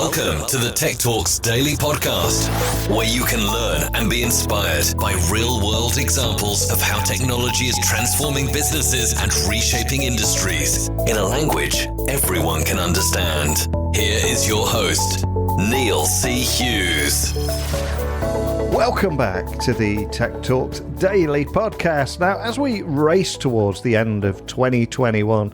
Welcome to the Tech Talks Daily Podcast, where you can learn and be inspired by real-world examples of how technology is transforming businesses and reshaping industries in a language everyone can understand. Here is your host, Neil C. Hughes. Welcome back to the Tech Talks Daily Podcast. Now, as we race towards the end of 2021,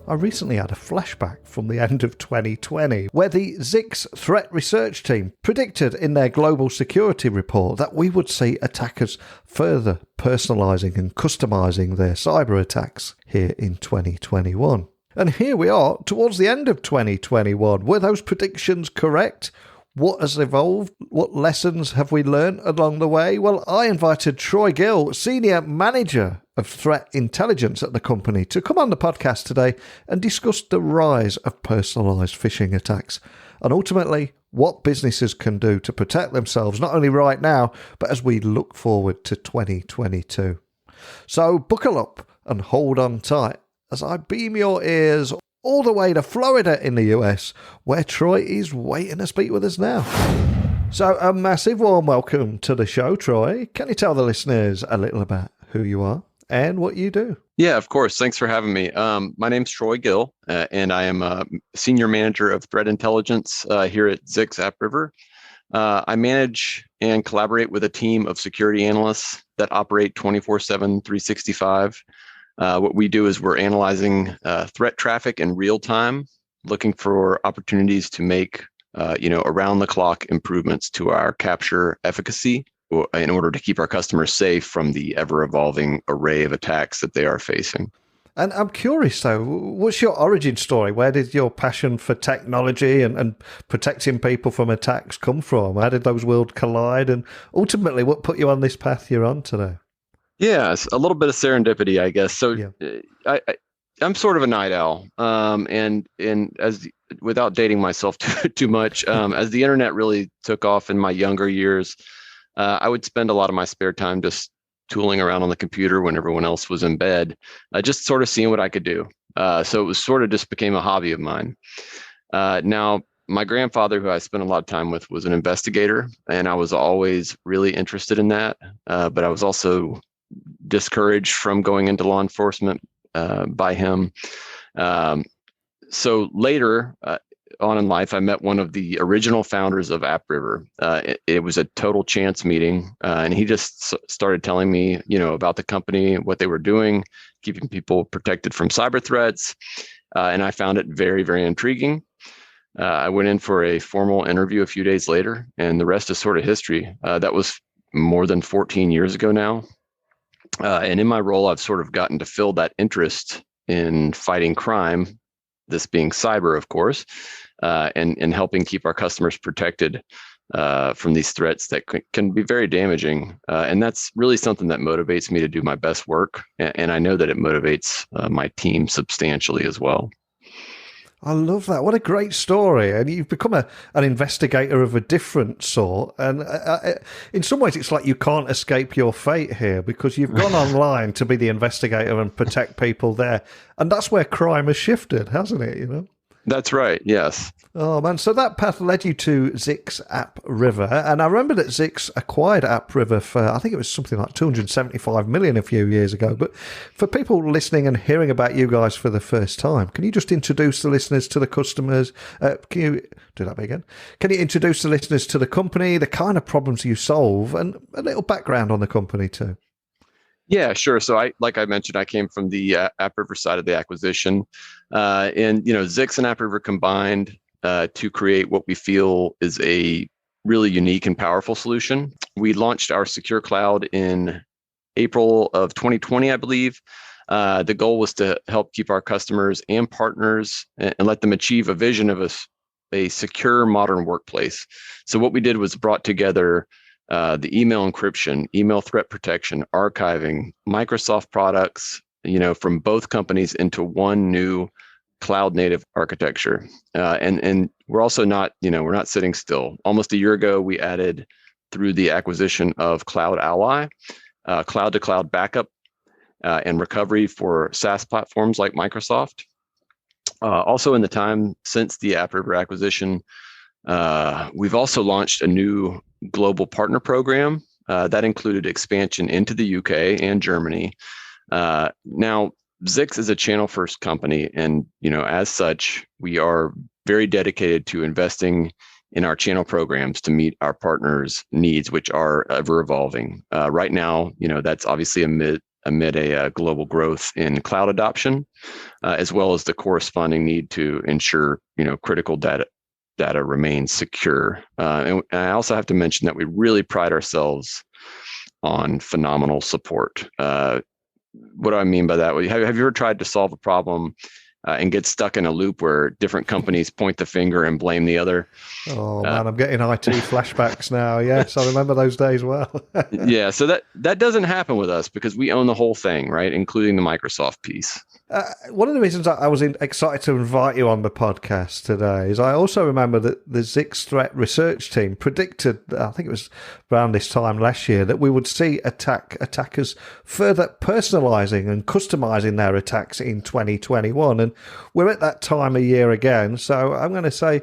I recently had a flashback from the end of 2020, where the Zix threat research team predicted in their global security report that we would see attackers further personalising and customising their cyber attacks here in 2021. And here we are towards the end of 2021. Were those predictions correct? What has evolved? What lessons have we learned along the way? Well, I invited Troy Gill, Senior Manager of Threat Intelligence at the company, to come on the podcast today and discuss the rise of personalised phishing attacks and ultimately what businesses can do to protect themselves, not only right now, but as we look forward to 2022. So buckle up and hold on tight as I beam your ears all the way to Florida in the US, where Troy is waiting to speak with us now. So a massive warm welcome to the show, Troy. Can you tell the listeners a little about who you are and what you do? Yeah, of course. Thanks for having me. My name's Troy Gill, and I am a Senior Manager of Threat Intelligence here at Zix AppRiver. I manage and collaborate with a team of security analysts that operate 24/7, 365. What we do is we're analyzing threat traffic in real time, looking for opportunities to make around-the-clock improvements to our capture efficacy in order to keep our customers safe from the ever-evolving array of attacks that they are facing. And I'm curious, though, what's your origin story? Where did your passion for technology and protecting people from attacks come from? How did those worlds collide? And ultimately, what put you on this path you're on today? Yeah, it's a little bit of serendipity, I guess. So yeah. I'm sort of a night owl, and as without dating myself too much, as the internet really took off in my younger years, I would spend a lot of my spare time just tooling around on the computer when everyone else was in bed, just sort of seeing what I could do. So it was sort of just became a hobby of mine. Now, my grandfather, who I spent a lot of time with, was an investigator, and I was always really interested in that. But I was also discouraged from going into law enforcement by him. So later on in life, I met one of the original founders of AppRiver. It was a total chance meeting, and he just started telling me, about the company, what they were doing, keeping people protected from cyber threats, and I found it very, very intriguing. I went in for a formal interview a few days later, and the rest is sort of history. That was more than 14 years ago now. And in my role, I've sort of gotten to fill that interest in fighting crime, this being cyber, of course, and helping keep our customers protected from these threats that can be very damaging. And that's really something that motivates me to do my best work. And I know that it motivates my team substantially as well. I love that. What a great story. And you've become an investigator of a different sort. And in some ways, it's like you can't escape your fate here because you've gone online to be the investigator and protect people there. And that's where crime has shifted, hasn't it? That's right. Yes. Oh, man. So that path led you to Zix AppRiver. And I remember that Zix acquired AppRiver for, I think it was something like $275 million a few years ago. But for people listening and hearing about you guys for the first time, can you just introduce the listeners to the customers? Can you do that again? Can you introduce the listeners to the company, the kind of problems you solve, and a little background on the company too? Yeah, sure. So like I mentioned, I came from the AppRiver side of the acquisition. And Zix and AppRiver combined to create what we feel is a really unique and powerful solution. We launched our secure cloud in April of 2020, I believe. The goal was to help keep our customers and partners and let them achieve a vision of a secure modern workplace. So what we did was brought together the email encryption, email threat protection, archiving, Microsoft products, from both companies into one new cloud native architecture. And we're also not, we're not sitting still. Almost a year ago, we added, through the acquisition of Cloud Ally, cloud to cloud backup and recovery for SaaS platforms like Microsoft. Also in the time since the AppRiver acquisition, We've also launched a new global partner program that included expansion into the UK and Germany. Now, Zix is a channel first company, and as such, we are very dedicated to investing in our channel programs to meet our partners' needs, which are ever evolving. Right now, that's obviously amid a global growth in cloud adoption, as well as the corresponding need to ensure critical data remains secure. And I also have to mention that we really pride ourselves on phenomenal support. What do I mean by that? Have you ever tried to solve a problem and get stuck in a loop where different companies point the finger and blame the other? Oh man, I'm getting IT flashbacks now. Yes, I remember those days well. Yeah, so that doesn't happen with us because we own the whole thing, right? Including the Microsoft piece. One of the reasons I was excited to invite you on the podcast today is I also remember that the Zix threat research team predicted, I think it was around this time last year, that we would see attackers further personalizing and customizing their attacks in 2021. And we're at that time of year again. So I'm going to say,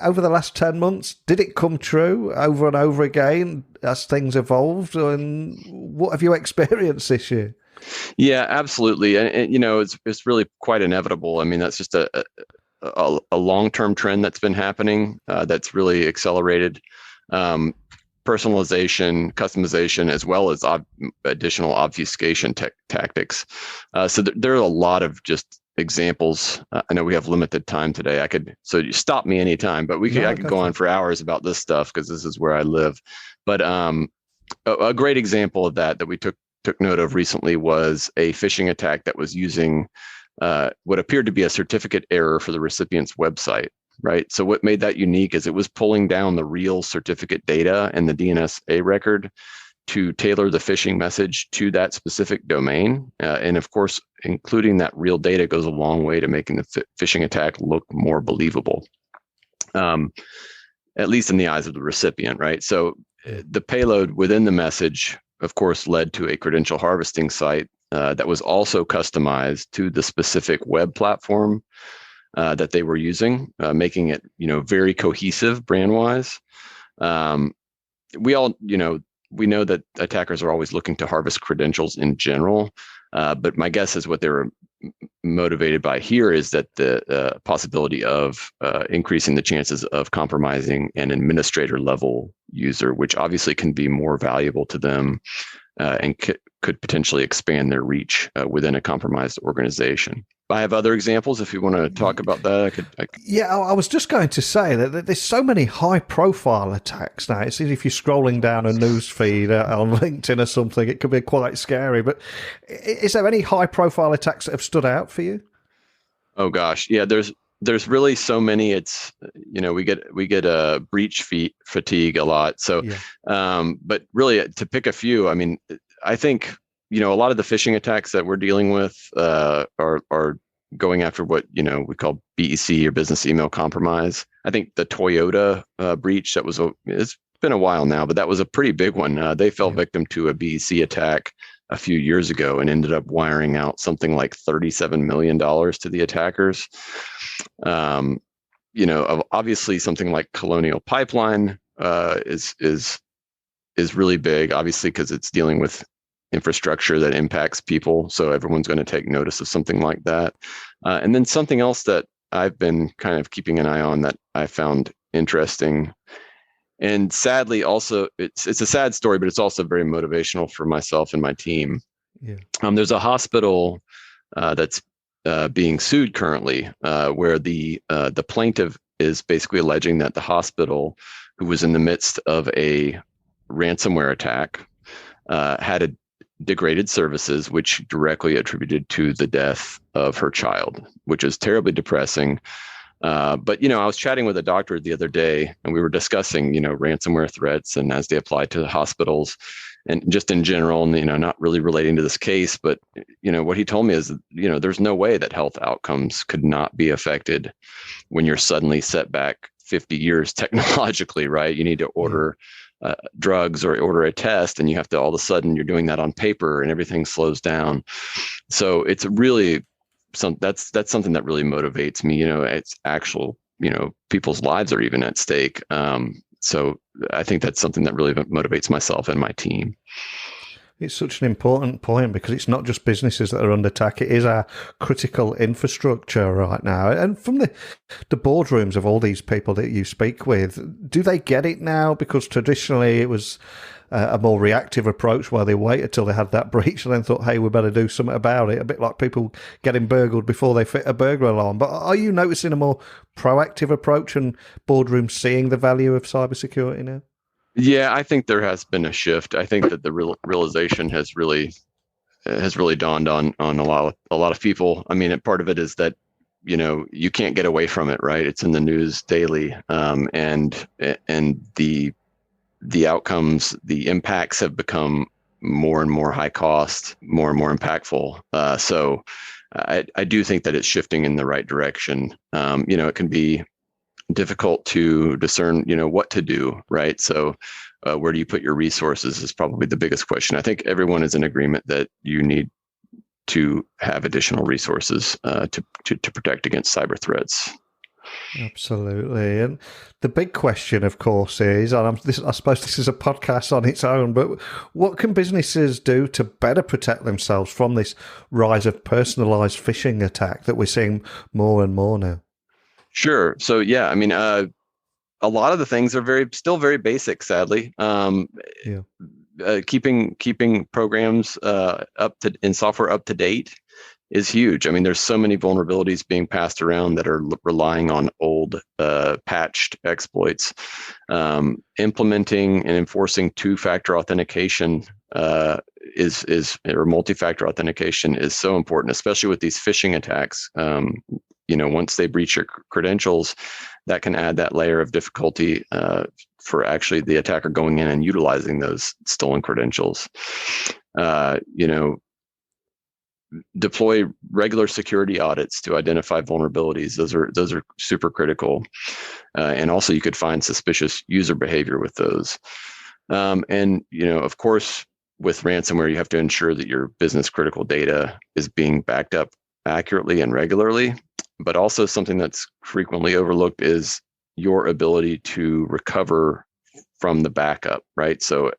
over the last 10 months, did it come true over and over again as things evolved? And what have you experienced this year? Yeah, absolutely. And it's really quite inevitable. I mean, that's just a long-term trend that's been happening that's really accelerated personalization, customization, as well as additional obfuscation tactics. So there are a lot of just examples. I know we have limited time today. So you stop me anytime, but I could go on for hours about this stuff because this is where I live. But a great example of that we took note of recently was a phishing attack that was using what appeared to be a certificate error for the recipient's website, right? So what made that unique is it was pulling down the real certificate data and the DNSA record to tailor the phishing message to that specific domain. And of course, including that real data goes a long way to making the phishing attack look more believable, at least in the eyes of the recipient, right? So the payload within the message, of course, led to a credential harvesting site that was also customized to the specific web platform that they were using, making it, very cohesive brand-wise. We know that attackers are always looking to harvest credentials in general, but my guess is what they were motivated by here is that the possibility of increasing the chances of compromising an administrator level user, which obviously can be more valuable to them and could potentially expand their reach within a compromised organization. I have other examples if you want to talk about that. Yeah, I was just going to say that there's so many high-profile attacks now. It's if you're scrolling down a news feed on LinkedIn or something, it could be quite scary. But is there any high-profile attacks that have stood out for you? Oh gosh, yeah. There's really so many. It's we get a breach fatigue a lot. So, yeah. But really to pick a few, I mean, I think. A lot of the phishing attacks that we're dealing with are going after what we call BEC or business email compromise. I think the Toyota breach it's been a while now, but that was a pretty big one. They fell victim to a BEC attack a few years ago and ended up wiring out something like $37 million to the attackers. Obviously something like Colonial Pipeline is really big, obviously because it's dealing with infrastructure that impacts people. So everyone's going to take notice of something like that. And then something else that I've been kind of keeping an eye on that I found interesting. And sadly, also, it's a sad story, but it's also very motivational for myself and my team. Yeah. There's a hospital that's being sued currently where the plaintiff is basically alleging that the hospital, who was in the midst of a ransomware attack, had degraded services, which directly attributed to the death of her child, which is terribly depressing. But I was chatting with a doctor the other day, and we were discussing, ransomware threats and as they apply to the hospitals, and just in general, and not really relating to this case. But what he told me is, there's no way that health outcomes could not be affected when you're suddenly set back 50 years technologically, right? You need to order drugs or order a test, and you have to all of a sudden you're doing that on paper and everything slows down. So it's really that's something that really motivates me. It's actual people's lives are even at stake. So I think that's something that really motivates myself and my team. It's such an important point because it's not just businesses that are under attack. It is our critical infrastructure right now. And from the boardrooms of all these people that you speak with, do they get it now? Because traditionally it was a more reactive approach where they waited till they had that breach and then thought, hey, we better do something about it. A bit like people getting burgled before they fit a burglar alarm. But are you noticing a more proactive approach and boardrooms seeing the value of cybersecurity now? Yeah, I think there has been a shift. I think that the realization has really dawned on a lot of people. I mean, part of it is that you can't get away from it, right? It's in the news daily, and the outcomes, the impacts have become more and more high cost, more and more impactful. So I do think that it's shifting in the right direction. It can be difficult to discern, what to do, right? So where do you put your resources is probably the biggest question. I think everyone is in agreement that you need to have additional resources to protect against cyber threats. Absolutely. And the big question, of course, is, and I suppose this is a podcast on its own, but what can businesses do to better protect themselves from this rise of personalized phishing attack that we're seeing more and more now? Sure. So, yeah, I mean, a lot of the things are still very basic, sadly. Keeping programs in software up to date is huge. I mean, there's so many vulnerabilities being passed around that are relying on old patched exploits. Implementing and enforcing two-factor authentication or multi-factor authentication is so important, especially with these phishing attacks. Once they breach your credentials, that can add that layer of difficulty for actually the attacker going in and utilizing those stolen credentials. Deploy regular security audits to identify vulnerabilities. Those are super critical. And also you could find suspicious user behavior with those. Of course, with ransomware, you have to ensure that your business critical data is being backed up accurately and regularly. But also something that's frequently overlooked is your ability to recover from the backup, right? So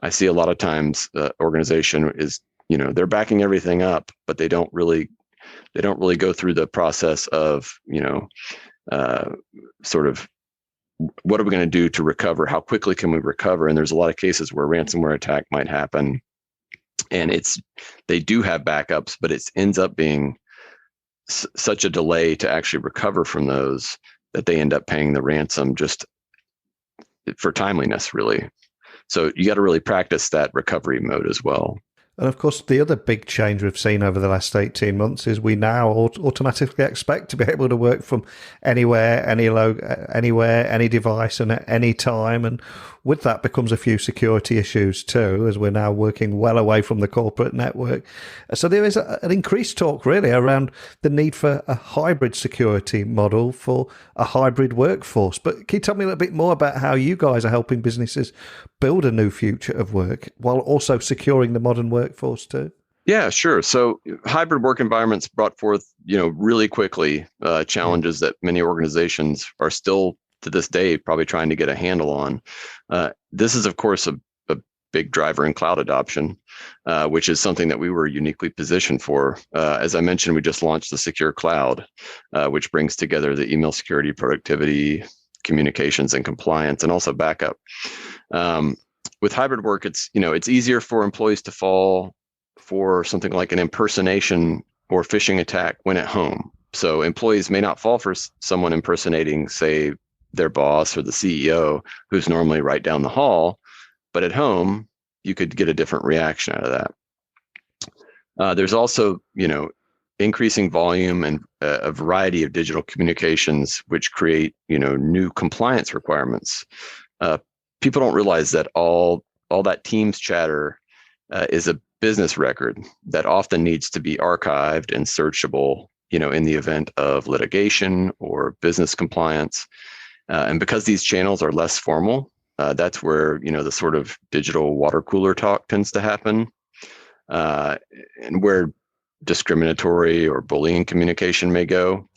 I see a lot of times the organization is, they're backing everything up, but they don't really go through the process of, sort of what are we going to do to recover? How quickly can we recover? And there's a lot of cases where ransomware attack might happen, and they do have backups, but it ends up being such a delay to actually recover from those that they end up paying the ransom just for timeliness, really. So you got to really practice that recovery mode as well. And of course, the other big change we've seen over the last 18 months is we now automatically expect to be able to work from anywhere, any device, and at any time. And with that becomes a few security issues too, as we're now working well away from the corporate network. So there is an increased talk really around the need for a hybrid security model for a hybrid workforce. But can you tell me a little bit more about how you guys are helping businesses build a new future of work while also securing the modern workforce too? Yeah, sure. So hybrid work environments brought forth, really quickly challenges that many organizations are still to this day probably trying to get a handle on. This is, of course, a big driver in cloud adoption, which is something that we were uniquely positioned for. As I mentioned, we just launched the Secure Cloud, which brings together the email security, productivity, communications, and compliance, and also backup. With hybrid work, it's easier for employees to fall for something like an impersonation or phishing attack when at home. So employees may not fall for someone impersonating, say, their boss or the CEO, who's normally right down the hall, but at home, you could get a different reaction out of that. There's also, increasing volume and a variety of digital communications, which create, new compliance requirements. People don't realize that all that Teams chatter is a business record that often needs to be archived and searchable, in the event of litigation or business compliance. And because these channels are less formal, that's where, the sort of digital water cooler talk tends to happen, and where discriminatory or bullying communication may go.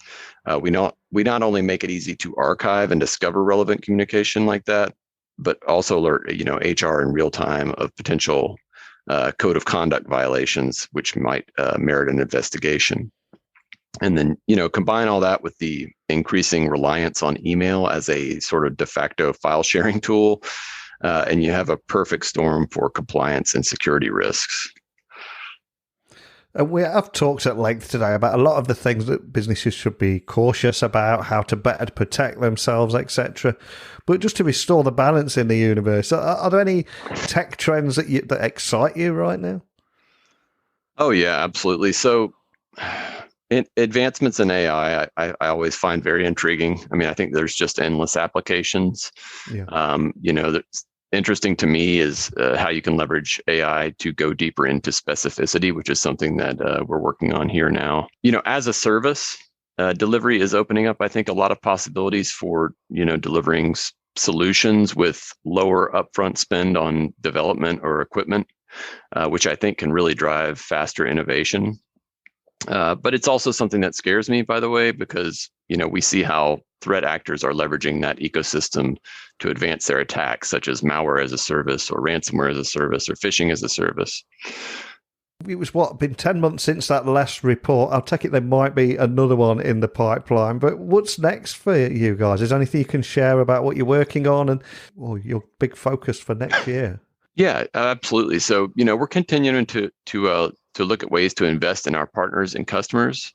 We not only make it easy to archive and discover relevant communication like that, but also alert HR in real time of potential code of conduct violations, which might merit an investigation. And then combine all that with the increasing reliance on email as a sort of de facto file sharing tool, and you have a perfect storm for compliance and security risks. We have talked at length today about a lot of the things that businesses should be cautious about, how to better protect themselves, etc. But just to restore the balance in the universe, are there any tech trends that excite you right now? Oh, yeah, absolutely. So advancements in AI, I always find very intriguing. I mean, I think there's just endless applications. Yeah. That's interesting to me is how you can leverage AI to go deeper into specificity, which is something that we're working on here now. As a service, delivery is opening up, I think, a lot of possibilities for, delivering solutions with lower upfront spend on development or equipment, which I think can really drive faster innovation. But it's also something that scares me, by the way, because we see how threat actors are leveraging that ecosystem to advance their attacks, such as malware as a service or ransomware as a service or phishing as a service. It was been 10 months since that last report. I'll take it there might be another one in the pipeline. But what's next for you guys? Is there anything you can share about what you're working on and your big focus for next year? Yeah, absolutely. So, we're continuing to look at ways to invest in our partners and customers.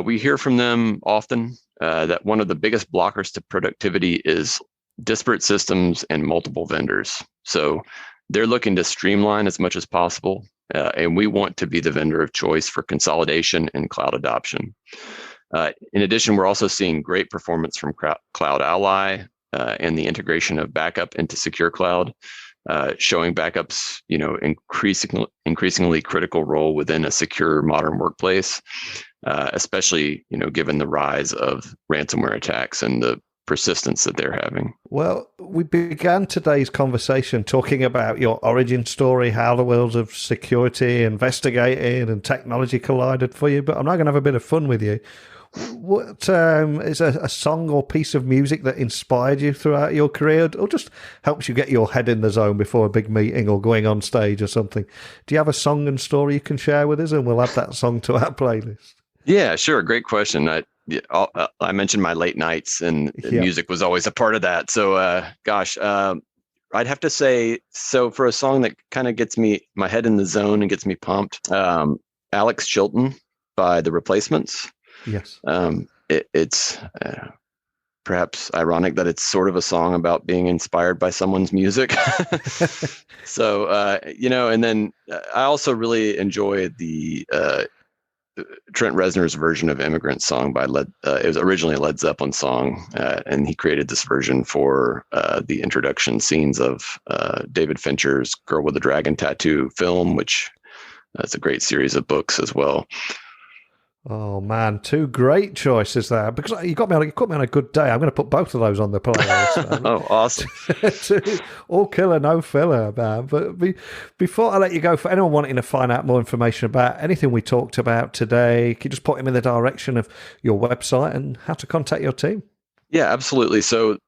We hear from them often that one of the biggest blockers to productivity is disparate systems and multiple vendors. So they're looking to streamline as much as possible, and we want to be the vendor of choice for consolidation and cloud adoption. In addition, we're also seeing great performance from Cloud Ally and the integration of backup into Secure Cloud. Showing backups, increasingly critical role within a secure modern workplace, especially, given the rise of ransomware attacks and the persistence that they're having. Well, we began today's conversation talking about your origin story, how the worlds of security, investigating, and technology collided for you, but I'm now going to have a bit of fun with you. What is a song or piece of music that inspired you throughout your career or just helps you get your head in the zone before a big meeting or going on stage or something? Do you have a song and story you can share with us, and we'll add that song to our playlist? Yeah, sure. Great question. I mentioned my late nights, and music was always a part of that. So, I'd have to say, so for a song that kind of gets my head in the zone and gets me pumped, Alex Chilton by The Replacements. Yes. It's perhaps ironic that it's sort of a song about being inspired by someone's music. So, and then I also really enjoy the Trent Reznor's version of Immigrant Song by it was originally a Led Zeppelin song, and he created this version for the introduction scenes of David Fincher's Girl with a Dragon Tattoo film, which is a great series of books as well. Oh man, two great choices there. Because you got me on a good day. I'm going to put both of those on the playlist. Oh, awesome! All killer, no filler, man. But before I let you go, for anyone wanting to find out more information about anything we talked about today, can you just point them in the direction of your website and how to contact your team? Yeah, absolutely. So,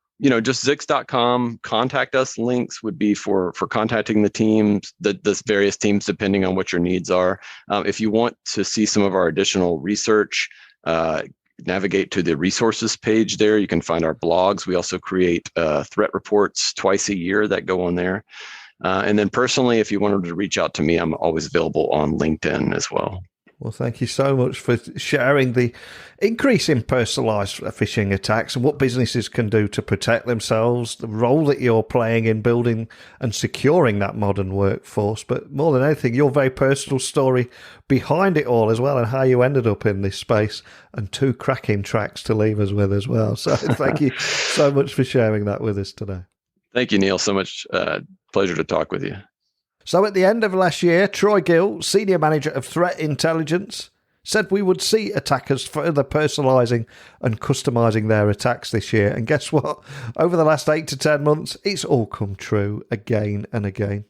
just Zix.com, contact us. Links would be for contacting the teams, the various teams, depending on what your needs are. If you want to see some of our additional research, navigate to the resources page there. You can find our blogs. We also create threat reports twice a year that go on there. And then personally, if you wanted to reach out to me, I'm always available on LinkedIn as well. Well, thank you so much for sharing the increase in personalised phishing attacks and what businesses can do to protect themselves, the role that you're playing in building and securing that modern workforce. But more than anything, your very personal story behind it all as well, and how you ended up in this space, and two cracking tracks to leave us with as well. So thank you so much for sharing that with us today. Thank you, Neil. So much pleasure to talk with you. So at the end of last year, Troy Gill, Senior Manager of Threat Intelligence, said we would see attackers further personalising and customising their attacks this year. And guess what? Over the last 8 to 10 months, it's all come true again and again.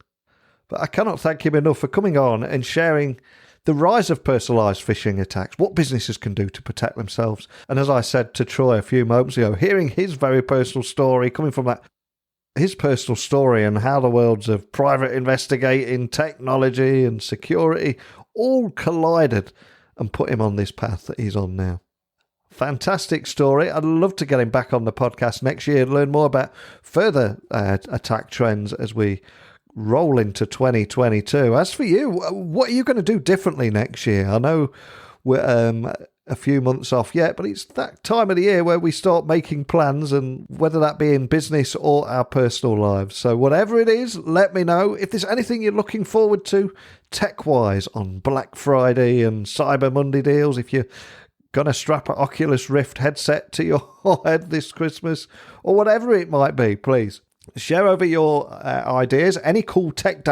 But I cannot thank him enough for coming on and sharing the rise of personalised phishing attacks, what businesses can do to protect themselves. And as I said to Troy a few moments ago, hearing his very personal story, coming from his personal story and how the worlds of private investigating, technology and security all collided and put him on this path that he's on now. Fantastic story. I'd love to get him back on the podcast next year and learn more about further attack trends as we roll into 2022. As for you, what are you going to do differently next year? I know we're a few months off yet, but it's that time of the year where we start making plans, and whether that be in business or our personal lives. So whatever it is, let me know. If there's anything you're looking forward to tech-wise on Black Friday and Cyber Monday deals, if you're going to strap an Oculus Rift headset to your head this Christmas, or whatever it might be, please share over your ideas, any cool tech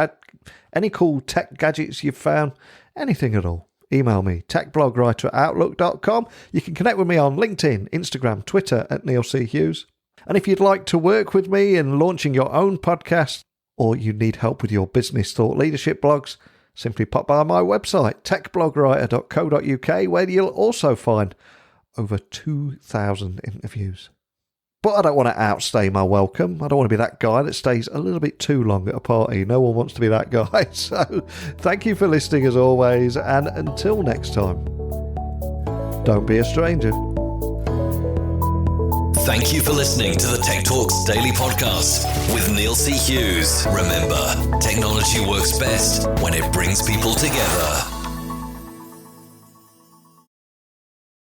gadgets you've found, anything at all. Email me, techblogwriter@outlook.com. You can connect with me on LinkedIn, Instagram, Twitter @Neil C. Hughes. And if you'd like to work with me in launching your own podcast, or you need help with your business thought leadership blogs, simply pop by my website, techblogwriter.co.uk, where you'll also find over 2,000 interviews. But I don't want to outstay my welcome. I don't want to be that guy that stays a little bit too long at a party. No one wants to be that guy. So thank you for listening as always. And until next time, don't be a stranger. Thank you for listening to the Tech Talks Daily Podcast with Neil C. Hughes. Remember, technology works best when it brings people together.